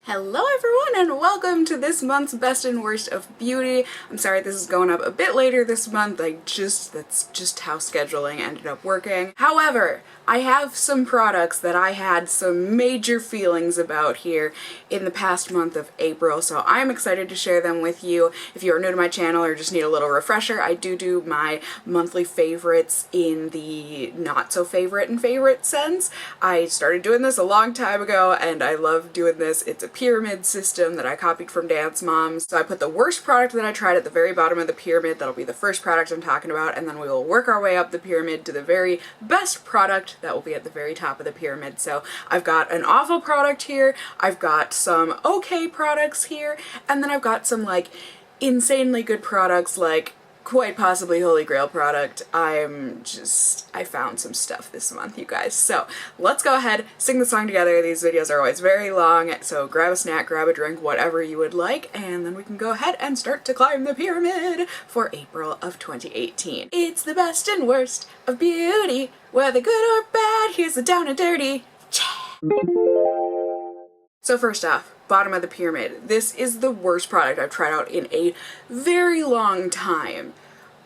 Hello everyone and welcome to this month's Best and Worst of Beauty. I'm sorry this is going up a bit later this month, that's just how scheduling ended up working. However, I have some products that I had some major feelings about here in the past month of April, so I'm excited to share them with you. If you're new to my channel or just need a little refresher, I do my monthly favorites in the not so favorite and favorite sense. I started doing this a long time ago and I love doing this. It's a pyramid system that I copied from Dance Moms. So I put the worst product that I tried at the very bottom of the pyramid. That'll be the first product I'm talking about, and then we will work our way up the pyramid to the very best product that will be at the very top of the pyramid. So I've got an awful product here, I've got some okay products here, and then I've got some like insanely good products, like quite possibly holy grail product. I found some stuff this month, you guys. So let's go ahead, sing the song together. These videos are always very long, so grab a snack, grab a drink, whatever you would like, and then we can go ahead and start to climb the pyramid for April of 2018. It's the best and worst of beauty, whether good or bad, here's the down and dirty. So first off, bottom of the pyramid. This is the worst product I've tried out in a very long time.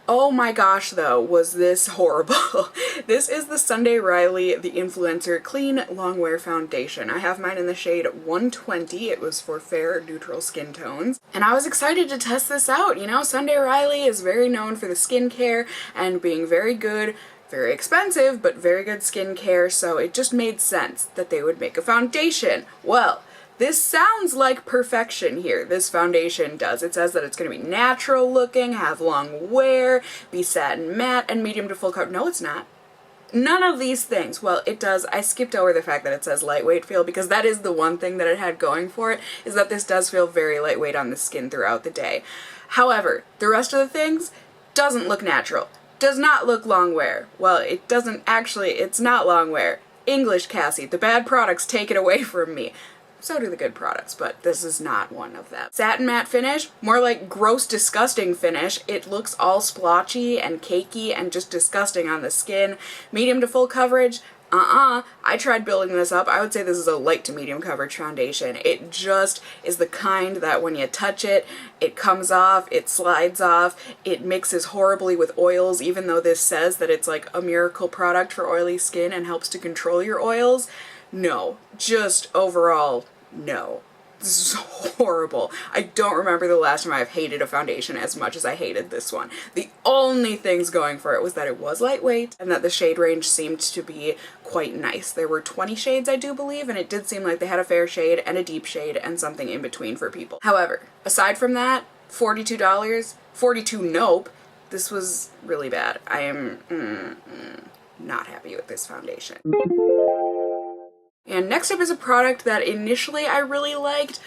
Oh my gosh though, was this horrible. This is the Sunday Riley The Influencer Clean Longwear Foundation. I have mine in the shade 120. It was for fair neutral skin tones. And I was excited to test this out. You know, Sunday Riley is very known for the skincare and being very good, very expensive, but very good skincare, so it just made sense that they would make a foundation. Well, this sounds like perfection here. This foundation does. It says that it's going to be natural looking, have long wear, be satin matte, and medium to full coverage. No, it's not. None of these things. Well, it does. I skipped over the fact that it says lightweight feel, because that is the one thing that it had going for it, is that this does feel very lightweight on the skin throughout the day. However, the rest of the things doesn't look natural. Does not look long wear. Well, it doesn't actually, it's not long wear. English, Cassie. The bad products take it away from me. So do the good products, but this is not one of them. Satin matte finish, more like gross disgusting finish. It looks all splotchy and cakey and just disgusting on the skin. Medium to full coverage, I tried building this up. I would say this is a light to medium coverage foundation. It just is the kind that when you touch it, it comes off, it slides off, it mixes horribly with oils, even though this says that it's like a miracle product for oily skin and helps to control your oils. No, just overall, no. This is horrible. I don't remember the last time I've hated a foundation as much as I hated this one. The only things going for it was that it was lightweight and that the shade range seemed to be quite nice. There were 20 shades, I do believe, and it did seem like they had a fair shade and a deep shade and something in between for people. However, aside from that, $42, $42 nope, this was really bad. I am not happy with this foundation. And next up is a product that initially I really liked,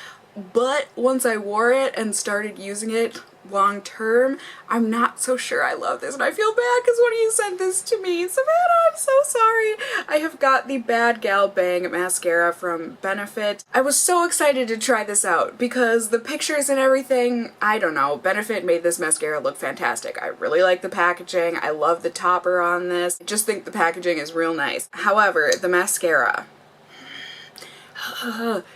but once I wore it and started using it long term, I'm not so sure I love this, and I feel bad because when you sent this to me, Savannah, I'm so sorry. I have got the Bad Gal Bang mascara from Benefit. I was so excited to try this out because the pictures and everything, I don't know, Benefit made this mascara look fantastic. I really like the packaging, I love the topper on this, I just think the packaging is real nice. However, the mascara,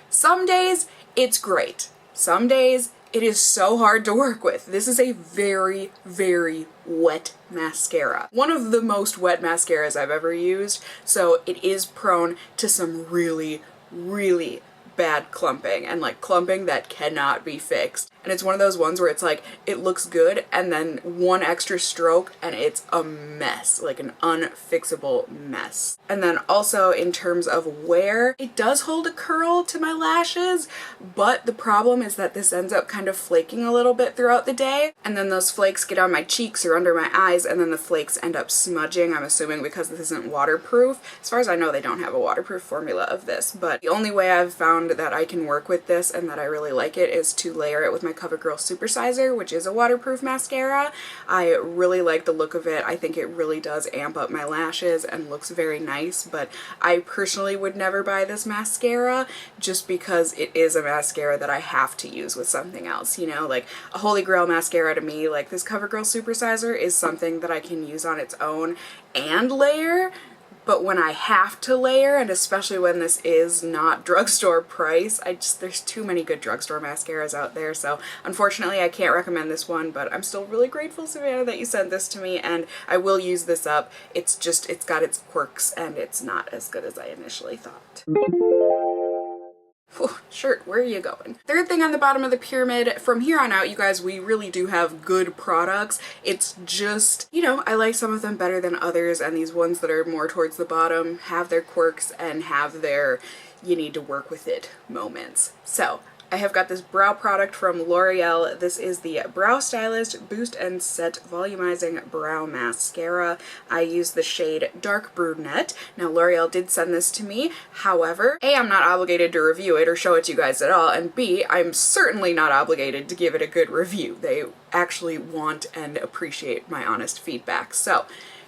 some days it's great. Some days it is so hard to work with. This is a very, very wet mascara. One of the most wet mascaras I've ever used, so it is prone to some really, really bad clumping, and like clumping that cannot be fixed. And it's one of those ones where it's like, it looks good and then one extra stroke and it's a mess, like an unfixable mess. And then also in terms of wear, it does hold a curl to my lashes, but the problem is that this ends up kind of flaking a little bit throughout the day, and then those flakes get on my cheeks or under my eyes, and then the flakes end up smudging, I'm assuming because this isn't waterproof. As far as I know, they don't have a waterproof formula of this, but the only way I've found that I can work with this and that I really like it is to layer it with my CoverGirl Supersizer, which is a waterproof mascara. I really like the look of it. I think it really does amp up my lashes and looks very nice, but I personally would never buy this mascara just because it is a mascara that I have to use with something else, you know, like a holy grail mascara to me, like this CoverGirl Supersizer is something that I can use on its own and layer, but when I have to layer, and especially when this is not drugstore price, there's too many good drugstore mascaras out there, so unfortunately I can't recommend this one, but I'm still really grateful, Savannah, that you sent this to me, and I will use this up. It's got its quirks, and it's not as good as I initially thought. Whew, shirt, where are you going? Third thing on the bottom of the pyramid, from here on out, you guys, we really do have good products. It's just, you know, I like some of them better than others, and these ones that are more towards the bottom have their quirks and have their you need to work with it moments. So I have got this brow product from L'Oreal. This is the Brow Stylist Boost and Set Volumizing Brow Mascara. I use the shade Dark Brunette. Now, L'Oreal did send this to me. However, A, I'm not obligated to review it or show it to you guys at all, and B, I'm certainly not obligated to give it a good review. They actually want and appreciate my honest feedback. So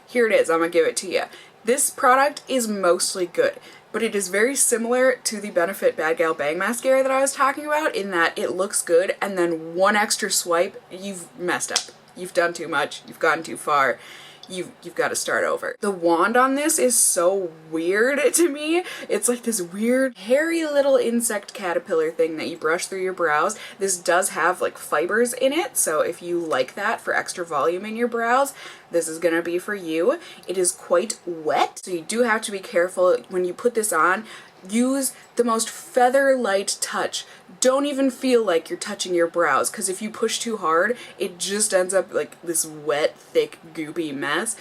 here it is. I'm gonna give it to you. This product is mostly good, but it is very similar to the Benefit Bad Gal Bang Mascara that I was talking about in that it looks good, and then one extra swipe, you've messed up. You've done too much. You've gone too far. You've got to start over. The wand on this is so weird to me. It's like this weird, hairy little insect caterpillar thing that you brush through your brows. This does have like fibers in it, so if you like that for extra volume in your brows, this is gonna be for you. It is quite wet, so you do have to be careful when you put this on. Use the most feather light touch. Don't even feel like you're touching your brows, because if you push too hard, it just ends up like this wet, thick, goopy mess.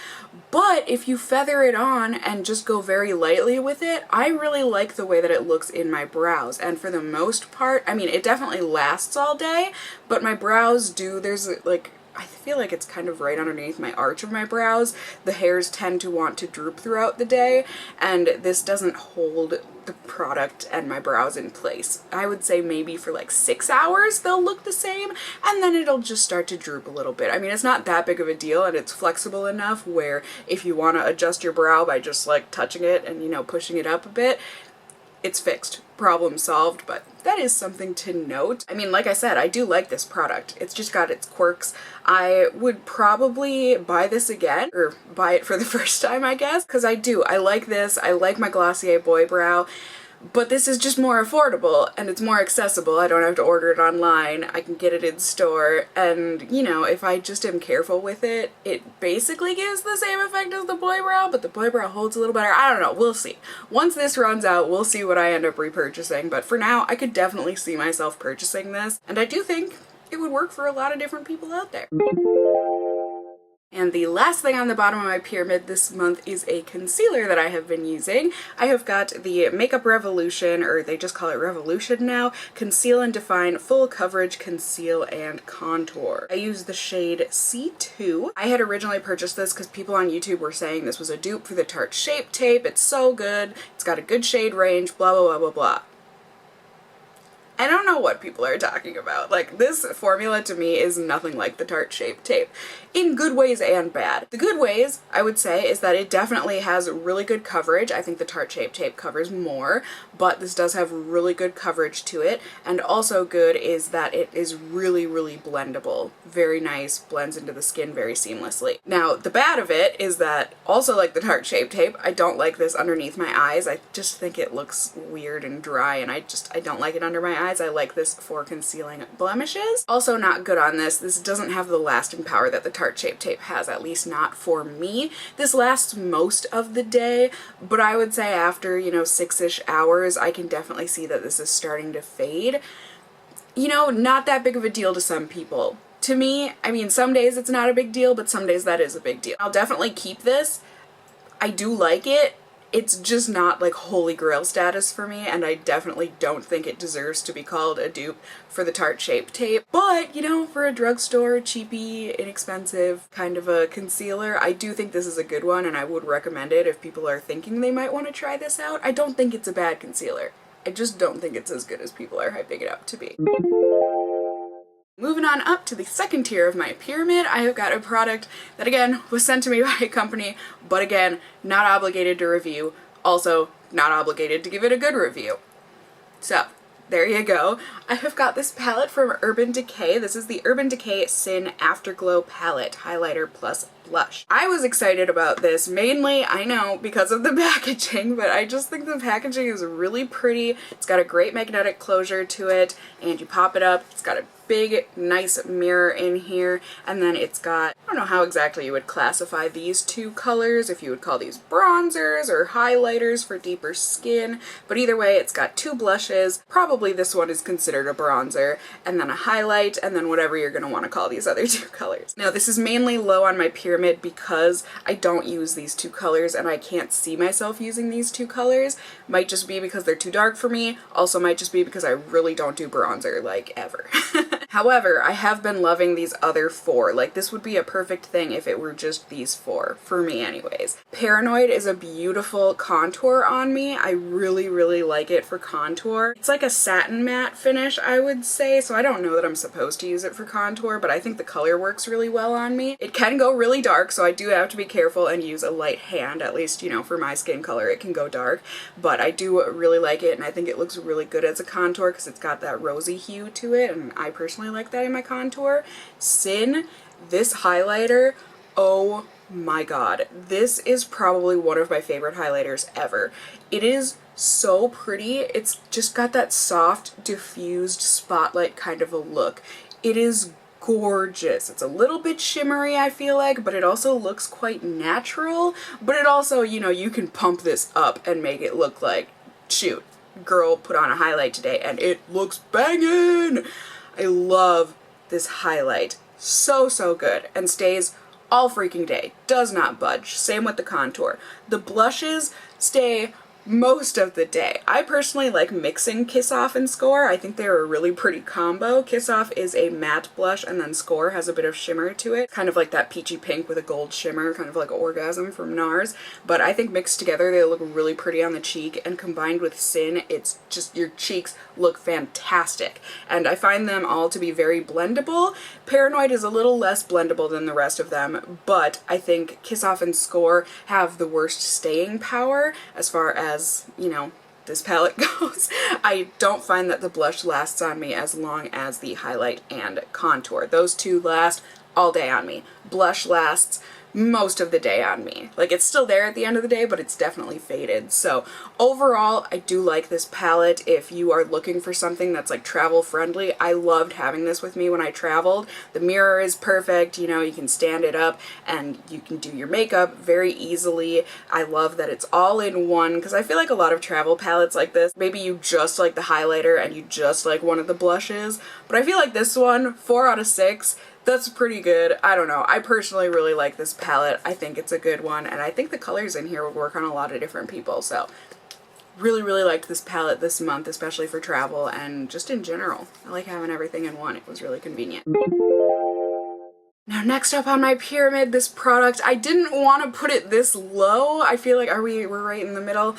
But if you feather it on and just go very lightly with it, I really like the way that it looks in my brows. And for the most part, I mean, it definitely lasts all day, but my brows do, there's like, I feel like it's kind of right underneath my arch of my brows. The hairs tend to want to droop throughout the day, and this doesn't hold the product and my brows in place. I would say maybe for like 6 hours they'll look the same, and then it'll just start to droop a little bit. I mean, it's not that big of a deal, and it's flexible enough where if you want to adjust your brow by just like touching it and, you know, pushing it up a bit, it's fixed. Problem solved, but that is something to note. I mean, like I said, I do like this product. It's just got its quirks. I would probably buy this again, or buy it for the first time, I guess, because I do. I like this. I like my Glossier Boy Brow. But this is just more affordable, and it's more accessible. I don't have to order it online. I can get it in store, and, you know, if I just am careful with it, it basically gives the same effect as the Boy Brow, but the Boy Brow holds a little better. I don't know. We'll see. Once this runs out, we'll see what I end up repurchasing, but for now, I could definitely see myself purchasing this, and I do think it would work for a lot of different people out there. And the last thing on the bottom of my pyramid this month is a concealer that I have been using. I have got the Makeup Revolution, or they just call it Revolution now, Conceal and Define Full Coverage Conceal and Contour. I use the shade C2. I had originally purchased this because people on YouTube were saying this was a dupe for the Tarte Shape Tape. It's so good. It's got a good shade range, blah, blah, blah, blah, blah. I don't know what people are talking about. Like, this formula to me is nothing like the Tarte Shape Tape, in good ways and bad. The good ways, I would say, is that it definitely has really good coverage. I think the Tarte Shape Tape covers more, but this does have really good coverage to it. And also good is that it is really, really blendable. Very nice, blends into the skin very seamlessly. Now, the bad of it is that, also like the Tarte Shape Tape, I don't like this underneath my eyes. I just think it looks weird and dry, and I don't like it under my eyes. I like this for concealing blemishes. Also not good on this. This doesn't have the lasting power that the Tarte Shape Tape has, at least not for me. This lasts most of the day, but I would say after, you know, 6-ish hours, I can definitely see that this is starting to fade. You know, not that big of a deal to some people. To me, I mean, some days it's not a big deal, but some days that is a big deal. I'll definitely keep this. I do like it. It's just not like holy grail status for me, and I definitely don't think it deserves to be called a dupe for the Tarte Shape Tape. But, you know, for a drugstore, cheapy, inexpensive kind of a concealer, I do think this is a good one, and I would recommend it if people are thinking they might want to try this out. I don't think it's a bad concealer. I just don't think it's as good as people are hyping it up to be. Moving on up to the second tier of my pyramid, I have got a product that, again, was sent to me by a company, but again, not obligated to review, also not obligated to give it a good review. So, there you go. I have got this palette from Urban Decay. This is the Urban Decay Sin Afterglow Palette, Highlighter Plus blush. I was excited about this mainly, I know, because of the packaging, but I just think the packaging is really pretty. It's got a great magnetic closure to it, and you pop it up. It's got a big, nice mirror in here, and then it's got, I don't know how exactly you would classify these two colors, if you would call these bronzers or highlighters for deeper skin, but either way, it's got two blushes. Probably this one is considered a bronzer, and then a highlight, and then whatever you're going to want to call these other two colors. Now, this is mainly low on my pyramid because I don't use these two colors, and I can't see myself using these two colors. Might just be because they're too dark for me, also might just be because I really don't do bronzer, like, ever. However, I have been loving these other four. Like, this would be a perfect thing if it were just these four, for me anyways. Paranoid is a beautiful contour on me. I really, really like it for contour. It's like a satin matte finish, I would say, so I don't know that I'm supposed to use it for contour, but I think the color works really well on me. It can go really dark, so I do have to be careful and use a light hand, at least, you know, for my skin color it can go dark, but I do really like it, and I think it looks really good as a contour because it's got that rosy hue to it, and I personally like that in my contour. Sin, this highlighter, oh my god. This is probably one of my favorite highlighters ever. It is so pretty. It's just got that soft, diffused spotlight kind of a look. It is gorgeous. It's a little bit shimmery, I feel like, but it also looks quite natural, but it also, you know, you can pump this up and make it look like, shoot, girl put on a highlight today and it looks banging. I love this highlight. So, so good, and stays all freaking day. Does not budge. Same with the contour. The blushes stay most of the day. I personally like mixing Kiss Off and Score. I think they're a really pretty combo. Kiss Off is a matte blush, and then Score has a bit of shimmer to it. Kind of like that peachy pink with a gold shimmer, kind of like Orgasm from NARS. But I think mixed together they look really pretty on the cheek, and combined with Sin, it's just, your cheeks look fantastic. And I find them all to be very blendable. Paranoid is a little less blendable than the rest of them, but I think Kiss Off and Score have the worst staying power as far as, you know, this palette goes. I don't find that the blush lasts on me as long as the highlight and contour. Those two last all day on me. Blush lasts most of the day on me. Like, it's still there at the end of the day, but it's definitely faded. So overall, I do like this palette. If you are looking for something that's like travel friendly, I loved having this with me when I traveled. The mirror is perfect, you know, you can stand it up and you can do your makeup very easily. I love that it's all in one, because I feel like a lot of travel palettes like this, maybe you just like the highlighter and you just like one of the blushes, but I feel like this one, 4 out of 6, that's pretty good. I don't know. I personally really like this palette. I think it's a good one, and I think the colors in here would work on a lot of different people, so really, really liked this palette this month, especially for travel and just in general. I like having everything in one. It was really convenient. Now, next up on my pyramid, this product, I didn't want to put it this low. I feel like we're right in the middle.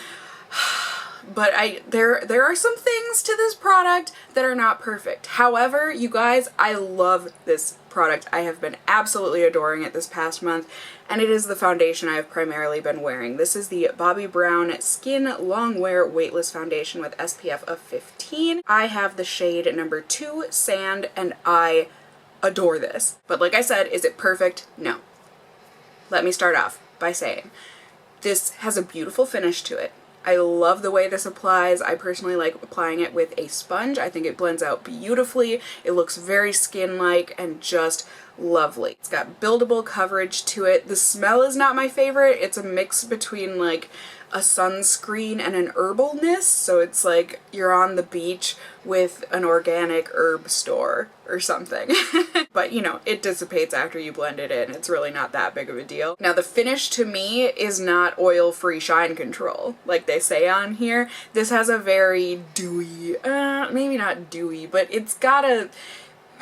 But there are some things to this product that are not perfect. However, you guys, I love this product. I have been absolutely adoring it this past month, and it is the foundation I have primarily been wearing. This is the Bobbi Brown Skin Long Wear Weightless Foundation with SPF of 15. I have the shade number 2 Sand, and I adore this. But like I said, is it perfect? No. Let me start off by saying this has a beautiful finish to it. I love the way this applies. I personally like applying it with a sponge. I think it blends out beautifully. It looks very skin-like and just lovely. It's got buildable coverage to it. The smell is not my favorite. It's a mix between like a sunscreen and an herbalness, so it's like you're on the beach with an organic herb store or something. But you know, it dissipates after you blend it in. It's really not that big of a deal. Now, the finish to me is not oil-free shine control like they say on here. This has a very dewy, maybe not dewy, but it's got a,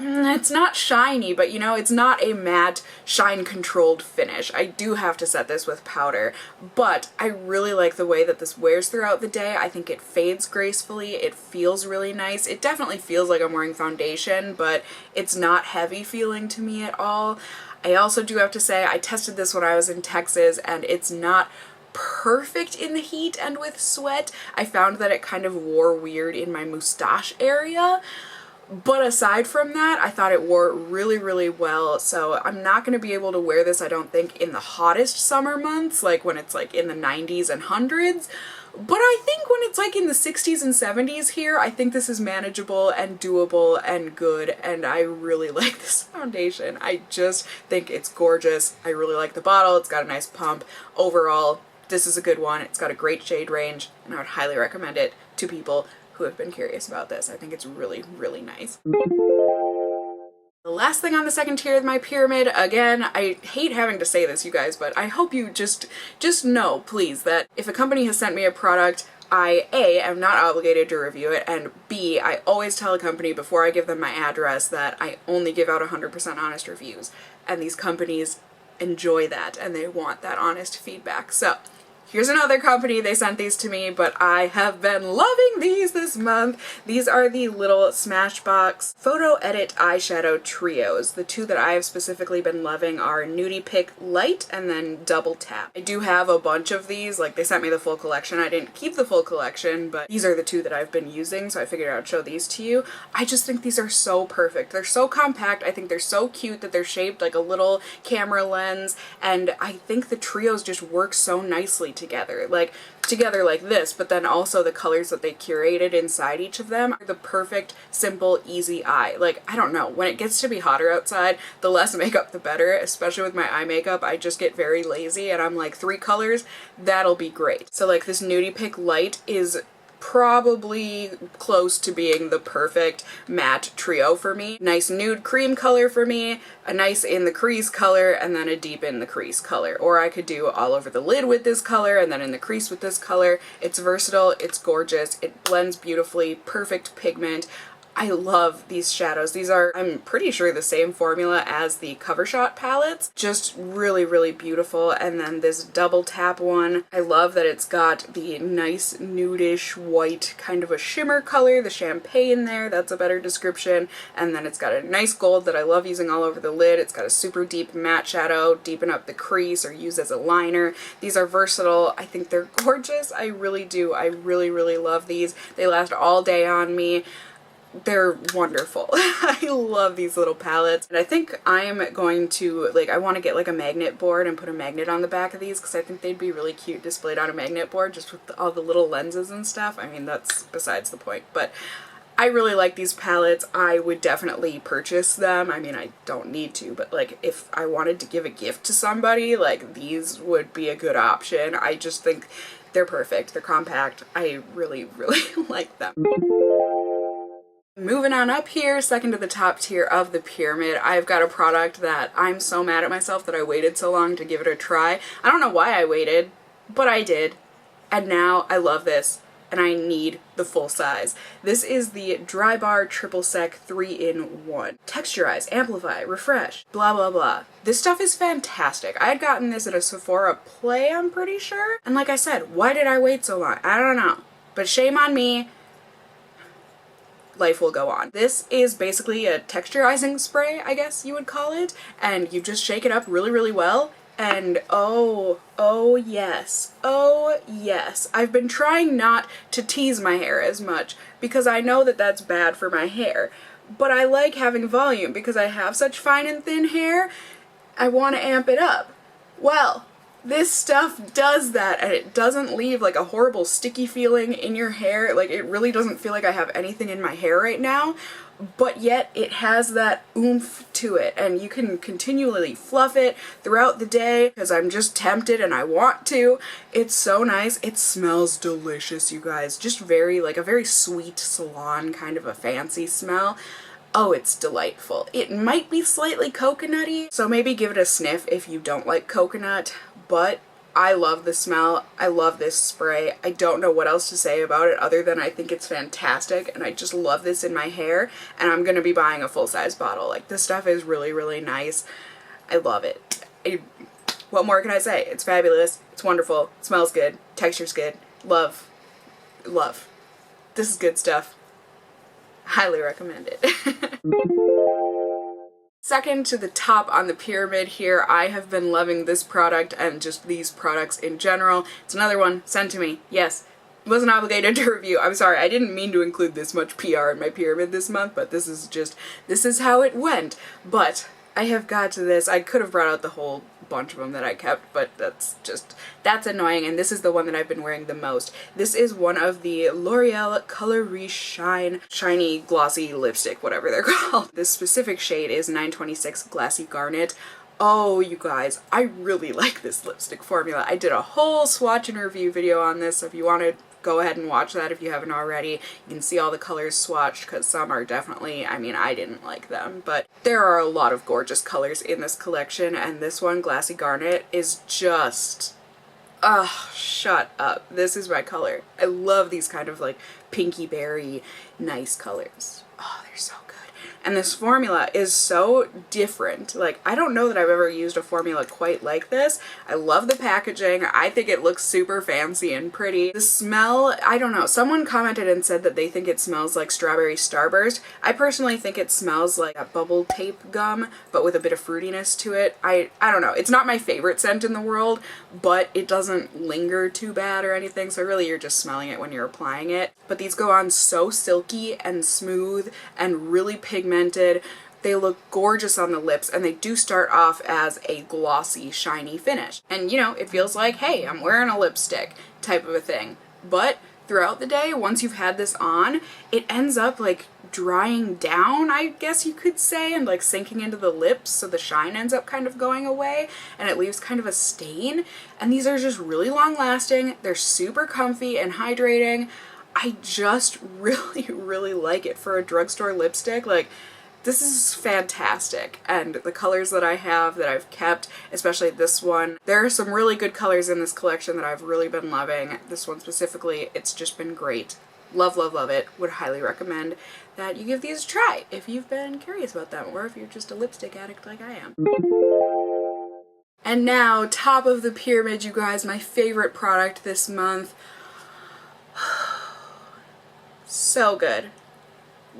it's not shiny, but you know, it's not a matte shine controlled finish. I do have to set this with powder, but I really like the way that this wears throughout the day. I think it fades gracefully. It feels really nice. It definitely feels like I'm wearing foundation, but it's not heavy feeling to me at all. I also do have to say, I tested this when I was in Texas, and it's not perfect in the heat and with sweat. I found that it kind of wore weird in my mustache area. But aside from that, I thought it wore really, really well. So I'm not going to be able to wear this, I don't think, in the hottest summer months, like when it's like in the 90s and hundreds. But I think when it's like in the 60s and 70s here, I think this is manageable and doable and good, and I really like this foundation. I just think it's gorgeous. I really like the bottle. It's got a nice pump. Overall, this is a good one. It's got a great shade range, and I would highly recommend it to people who have been curious about this. I think it's really, really nice. The last thing on the second tier of my pyramid, again, I hate having to say this, you guys, but I hope you just know, please, that if a company has sent me a product, I, A, am not obligated to review it, and B, I always tell a company before I give them my address that I only give out 100% honest reviews, and these companies enjoy that, and they want that honest feedback. So, here's another company, they sent these to me, but I have been loving these this month. These are the little Smashbox Photo Edit Eyeshadow Trios. The two that I have specifically been loving are Nudie Pick Light and then Double Tap. I do have a bunch of these, like they sent me the full collection. I didn't keep the full collection, but these are the two that I've been using, so I figured I'd show these to you. I just think these are so perfect. They're so compact. I think they're so cute that they're shaped like a little camera lens, and I think the trios just work so nicely together like this, but then also the colors that they curated inside each of them are the perfect, simple, easy eye. Like, I don't know, when it gets to be hotter outside, the less makeup the better, especially with my eye makeup. I just get very lazy and I'm like, 3 colors, that'll be great. So like this Nudie Pick Light is probably close to being the perfect matte trio for me. Nice nude cream color for me, a nice in the crease color, and then a deep in the crease color. Or I could do all over the lid with this color and then in the crease with this color. It's versatile, it's gorgeous, it blends beautifully, perfect pigment. I love these shadows. These are, I'm pretty sure, the same formula as the Cover Shot palettes. Just really, really beautiful. And then this Double Tap one, I love that it's got the nice nudish white kind of a shimmer color, the champagne there, that's a better description. And then it's got a nice gold that I love using all over the lid. It's got a super deep matte shadow, deepen up the crease or use as a liner. These are versatile. I think they're gorgeous. I really do. I really, really love these. They last all day on me. They're wonderful. I love these little palettes, and I think I'm going to, like, I want to get like a magnet board and put a magnet on the back of these because I think they'd be really cute displayed on a magnet board just with all the little lenses and stuff. I mean, that's besides the point, but I really like these palettes. I would definitely purchase them. I mean, I don't need to, but like if I wanted to give a gift to somebody, like these would be a good option. I just think they're perfect. They're compact. I really, really like them. Moving on up here, second to the top tier of the pyramid, I've got a product that I'm so mad at myself that I waited so long to give it a try. I don't know why I waited, but I did. And now I love this, and I need the full size. This is the Dry Bar Triple Sec 3-in-1. Texturize, amplify, refresh, blah blah blah. This stuff is fantastic. I had gotten this at a Sephora Play, I'm pretty sure. And like I said, why did I wait so long? I don't know. But shame on me. Life will go on. This is basically a texturizing spray, I guess you would call it, and you just shake it up really, really well, and oh yes, I've been trying not to tease my hair as much because I know that that's bad for my hair, but I like having volume because I have such fine and thin hair. I want to amp it up. Well, this stuff does that, and it doesn't leave like a horrible sticky feeling in your hair. Like, it really doesn't feel like I have anything in my hair right now, but yet it has that oomph to it, and you can continually fluff it throughout the day because I'm just tempted and I want to. It's so nice. It smells delicious, you guys. Just very, like a very sweet salon kind of a fancy smell. Oh, it's delightful. It might be slightly coconutty, so maybe give it a sniff if you don't like coconut, but I love the smell. I love this spray. I don't know what else to say about it other than I think it's fantastic, and I just love this in my hair, and I'm gonna be buying a full-size bottle. Like, this stuff is really, really nice. I love it. What more can I say? It's fabulous. It's wonderful. It smells good. Texture's good. Love. Love. This is good stuff. Highly recommend it. Second to the top on the pyramid here, I have been loving this product and just these products in general. It's another one sent to me. Yes, wasn't obligated to review. I'm sorry, I didn't mean to include this much PR in my pyramid this month, but this is how it went. But I have got to this. I could have brought out the whole bunch of them that I kept, but that's annoying, and this is the one that I've been wearing the most. This is one of the L'Oreal Color Reshine Shiny Glossy Lipstick, whatever they're called. This specific shade is 926 Glassy Garnet. Oh, you guys, I really like this lipstick formula. I did a whole swatch and review video on this, so if you want to go ahead and watch that if you haven't already. You can see all the colors swatched, because some are definitely, I mean, I didn't like them, but there are a lot of gorgeous colors in this collection, and this one, Glassy Garnet, is just, shut up. This is my color. I love these kind of like pinky berry nice colors. Oh, they're so good. And this formula is so different. Like, I don't know that I've ever used a formula quite like this. I love the packaging. I think it looks super fancy and pretty. The smell, I don't know. Someone commented and said that they think it smells like strawberry starburst. I personally think it smells like a bubble tape gum, but with a bit of fruitiness to it. I don't know. It's not my favorite scent in the world, but it doesn't linger too bad or anything, so really you're just smelling it when you're applying it. But these go on so silky and smooth and really pigmented. They look gorgeous on the lips, and they do start off as a glossy, shiny finish. And you know, it feels like, hey, I'm wearing a lipstick type of a thing. But throughout the day, once you've had this on, it ends up like drying down, I guess you could say, and like sinking into the lips, so the shine ends up kind of going away, and it leaves kind of a stain. And these are just really long lasting. They're super comfy and hydrating. I just really, really like it for a drugstore lipstick. Like, this is fantastic, and the colors that I have that I've kept, especially this one, there are some really good colors in this collection that I've really been loving. This one specifically, it's just been great. Love, love, love it. Would highly recommend that you give these a try if you've been curious about them, or if you're just a lipstick addict like I am. And now, top of the pyramid, you guys, my favorite product this month. So good.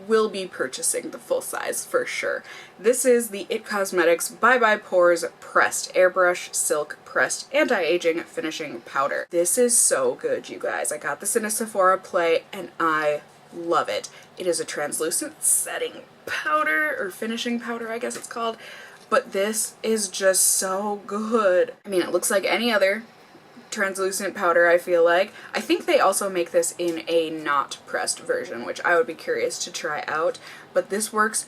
Will be purchasing the full size for sure. This is the IT Cosmetics Bye Bye Pores Pressed Airbrush Silk Pressed Anti-Aging Finishing Powder. This is so good, you guys. I got this in a Sephora play, and I love it. It is a translucent setting powder, or finishing powder, I guess it's called, but this is just so good. I mean, it looks like any other translucent powder, I feel like. I think they also make this in a not pressed version, which I would be curious to try out, but this works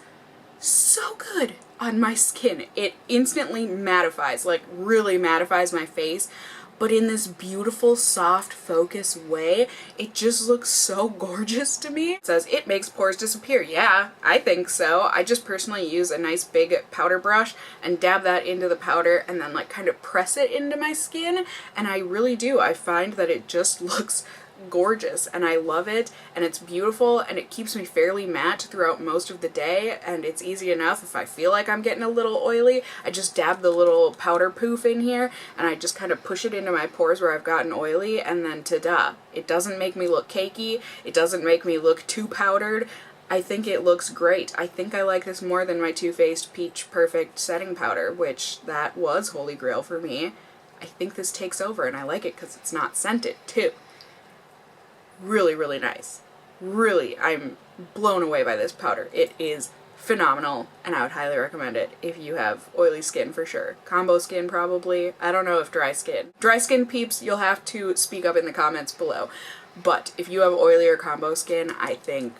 so good on my skin. It instantly mattifies, like really mattifies my face, but in this beautiful, soft, focus way. It just looks so gorgeous to me. It says it makes pores disappear. Yeah, I think so. I just personally use a nice big powder brush and dab that into the powder and then like kind of press it into my skin, and I really do. I find that it just looks gorgeous, and I love it, and it's beautiful, and it keeps me fairly matte throughout most of the day, and it's easy enough. If I feel like I'm getting a little oily, I just dab the little powder poof in here, and I just kind of push it into my pores where I've gotten oily, and then ta-da. It doesn't make me look cakey, it doesn't make me look too powdered. I think it looks great. I think I like this more than my Too Faced Peach Perfect Setting Powder, which that was holy grail for me. I think this takes over, and I like it because it's not scented too. Really, really nice. Really, I'm blown away by this powder. It is phenomenal, and I would highly recommend it if you have oily skin for sure. Combo skin probably. I don't know if dry skin. Dry skin peeps, you'll have to speak up in the comments below. But if you have oily or combo skin, I think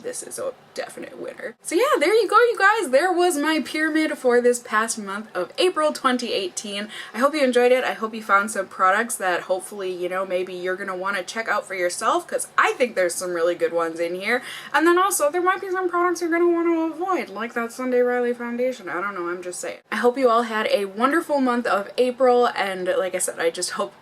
this is a definite winner. So yeah, there you go, you guys. There was my pyramid for this past month of April 2018. I hope you enjoyed it. I hope you found some products that hopefully, you know, maybe you're gonna want to check out for yourself, because I think there's some really good ones in here. And then also, there might be some products you're gonna want to avoid, like that Sunday Riley foundation. I don't know, I'm just saying. I hope you all had a wonderful month of April, and like I said, I just hope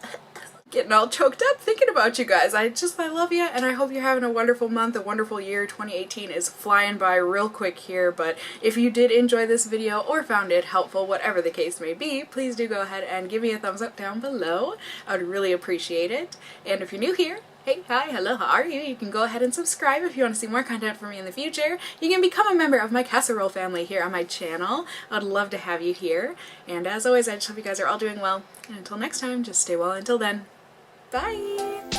getting all choked up thinking about you guys. I love you, and I hope you're having a wonderful month, a wonderful year. 2018 is flying by real quick here, but if you did enjoy this video or found it helpful, whatever the case may be, please do go ahead and give me a thumbs up down below. I would really appreciate it. And if you're new here, hey, hi, hello, how are you? You can go ahead and subscribe if you want to see more content from me in the future. You can become a member of my casserole family here on my channel. I'd love to have you here. And as always, I just hope you guys are all doing well. And until next time, just stay well until then. Bye!